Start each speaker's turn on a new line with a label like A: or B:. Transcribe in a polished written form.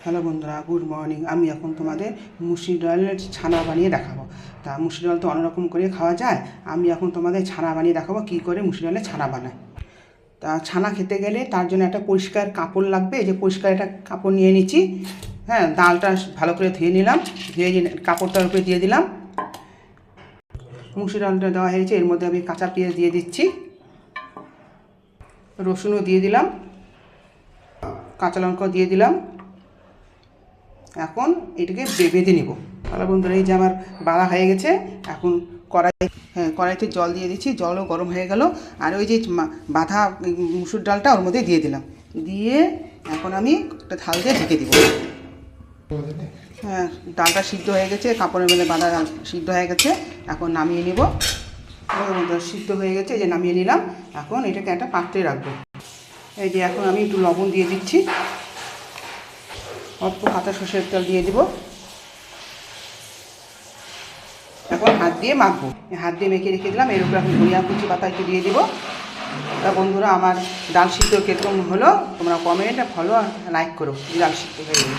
A: Hello বন্ধুরা, good morning. আমি এখন তোমাদের মুসুর ডালের ছানা বানিয়ে দেখাবো। তা মুসুর ডাল তো অনেক রকম করে খাওয়া যায়, আমি এখন তোমাদের ছানা বানিয়ে দেখাবো কী করে মুসুর ডালের ছানা বানায়। তা ছানা খেতে গেলে তার জন্য একটা পরিষ্কার কাপড় লাগবে। এই যে পরিষ্কার একটা কাপড় নিয়ে নিচ্ছি। হ্যাঁ, ডালটা ভালো করে ধুয়ে নিলাম, ধুয়ে কাপড়টার উপরে দিয়ে দিলাম। মুসুর ডালটা দেওয়া হয়েছে, এর মধ্যে আমি কাঁচা পেঁয়াজ দিয়ে দিচ্ছি, রসুনও দিয়ে দিলাম, কাঁচা লঙ্কাও দিয়ে দিলাম। এখন এটাকে বেঁধে নেব। তাহলে বন্ধুরা, এই যে আমার বাড়া হয়ে গেছে। এখন কড়াইতে জল দিয়ে দিচ্ছি, জলও গরম হয়ে গেল। আর ওই যে বাঁধা মুসুর ডালটা ওর মধ্যে দিয়ে দিলাম, দিয়ে এখন আমি একটা থাল দিয়ে ঢেকে দিব। হ্যাঁ, ডালটা সিদ্ধ হয়ে গেছে, কাপড়ের মধ্যে বাঁধা ডাল সিদ্ধ হয়ে গেছে। এখন নামিয়ে নেব। সিদ্ধ হয়ে গেছে, যে নামিয়ে নিলাম। এখন এটাকে একটা পাত্রে রাখবো। এই যে এখন আমি একটু লবণ দিয়ে দিচ্ছি, অল্প কাঁচা সর্ষের তেল দিয়ে দিব। এখন হাত দিয়ে মাখবো, হাত দিয়ে মেখে রেখে দিলাম। এর উপরে এখন ধনিয়া কুচি পাতা একটু দিয়ে দিব। তা বন্ধুরা, আমার ডাল সিদ্ধ কীরকম হলো তোমরা কমেন্ট ফলো আর লাইক করো, ডাল সিদ্ধ হয়ে গেলো।